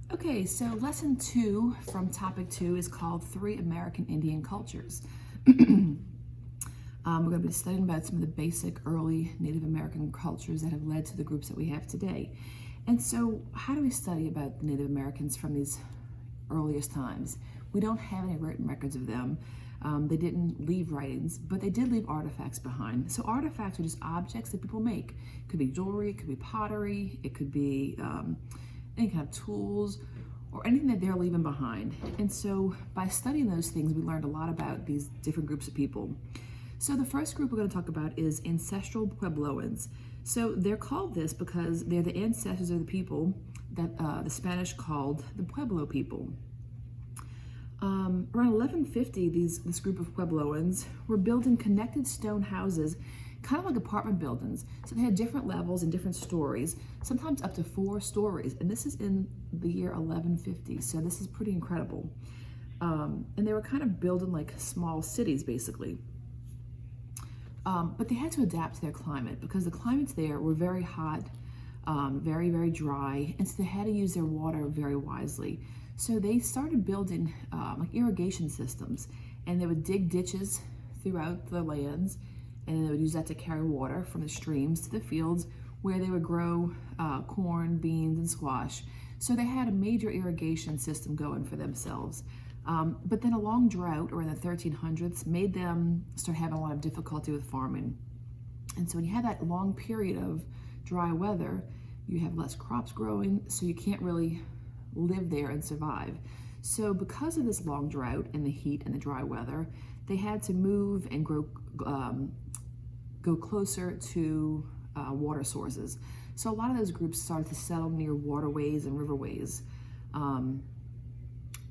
Okay, so lesson 2 from topic 2 is called 3 American Indian Cultures. We're going to be studying about some of the basic early Native American cultures that have led to the groups that we have today. And so how do we study about the Native Americans from these earliest times? We don't have any written records of them. They didn't leave writings, but they did leave artifacts behind. So artifacts are just objects that people make. It could be jewelry, it could be pottery, it could be any kind of tools or anything that they're leaving behind. And so by studying those things, we learned a lot about these different groups of people. So the first group we're going to talk about is ancestral Puebloans. So they're called this because they're the ancestors of the people that the Spanish called the Pueblo people. Around 1150, this group of Puebloans were building connected stone houses, kind of like apartment buildings. So they had different levels and different stories, sometimes up to 4 stories. And this is in the year 1150, so this is pretty incredible. And they were kind of building like small cities, basically. But they had to adapt to their climate because the climates there were very hot, very, very dry, and so they had to use their water very wisely. So they started building like irrigation systems, and they would dig ditches throughout the lands, and they would use that to carry water from the streams to the fields where they would grow corn, beans, and squash. So they had a major irrigation system going for themselves. But then a long drought, or in the 1300s, made them start having a lot of difficulty with farming. And so when you have that long period of dry weather, you have less crops growing, so you can't really live there and survive. So because of this long drought and the heat and the dry weather, they had to move and go closer to water sources. So a lot of those groups started to settle near waterways and riverways,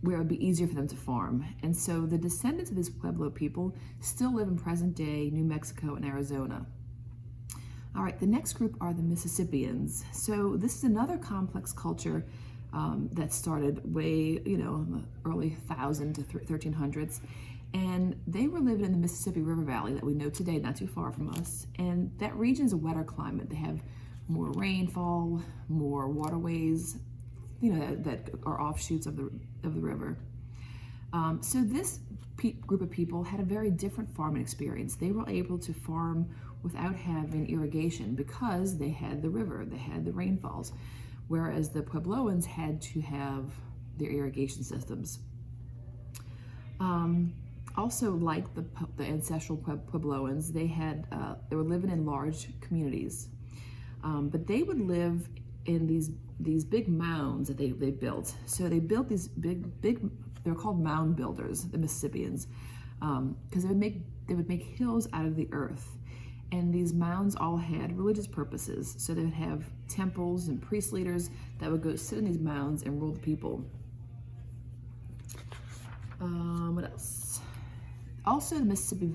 where it would be easier for them to farm. And so the descendants of these Pueblo people still live in present-day New Mexico and Arizona. All right, the next group are the Mississippians. So this is another complex culture that started way, in the early 1000 to 1300s. And they were living in the Mississippi River Valley that we know today, not too far from us. And that region is a wetter climate. They have more rainfall, more waterways, that are offshoots of the river. So this group of people had a very different farming experience. They were able to farm without having irrigation because they had the river, they had the rainfalls, whereas the Puebloans had to have their irrigation systems. Also, like the ancestral Puebloans, they were living in large communities, but they would live in these big mounds that they built. So they built these big. They're called mound builders, the Mississippians, because they would make hills out of the earth, and these mounds all had religious purposes. So they would have temples and priest leaders that would go sit in these mounds and rule the people. What else? Also, the Mississippi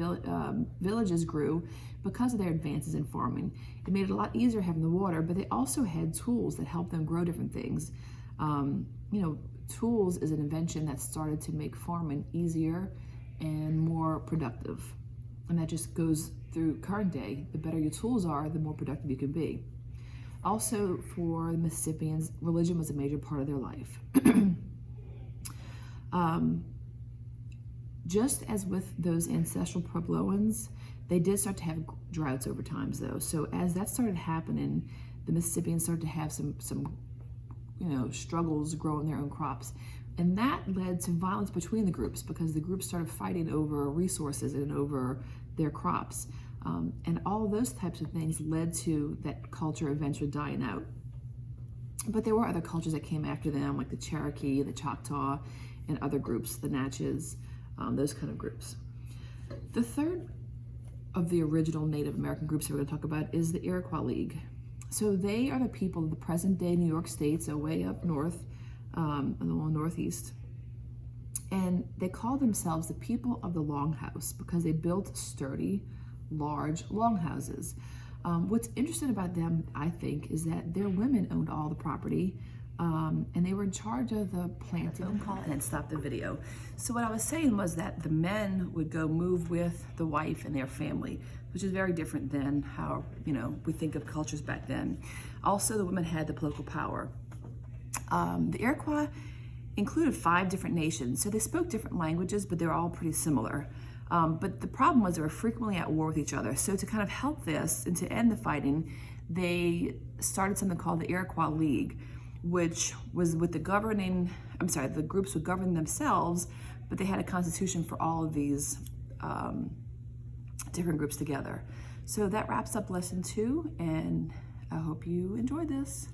villages grew because of their advances in farming. It made it a lot easier having the water, but they also had tools that helped them grow different things. Tools is an invention that started to make farming easier and more productive. And that just goes through current day. The better your tools are, the more productive you can be. Also, for the Mississippians, religion was a major part of their life. Just as with those ancestral Puebloans, they did start to have droughts over time, though. So as that started happening, the Mississippians started to have some struggles growing their own crops. And that led to violence between the groups because the groups started fighting over resources and over their crops. And all of those types of things led to that culture eventually dying out. But there were other cultures that came after them, like the Cherokee, the Choctaw, and other groups, the Natchez, those kind of groups. The third of the original Native American groups that we're going to talk about is the Iroquois League. So they are the people of the present-day New York State, so way up north, in the northeast. And they call themselves the people of the Longhouse because they built sturdy, large longhouses. What's interesting about them, I think, is that their women owned all the property, and they were in charge of the planting. And stop the video. So what I was saying was that the men would go move with the wife and their family, which is very different than how we think of cultures back then. Also, the women had the political power. The Iroquois included 5 different nations, so they spoke different languages, but they're all pretty similar. But the problem was they were frequently at war with each other. So to kind of help this and to end the fighting, they started something called the Iroquois League, which was with the groups would govern themselves, but they had a constitution for all of these different groups together. So that wraps up lesson 2, and I hope you enjoyed this.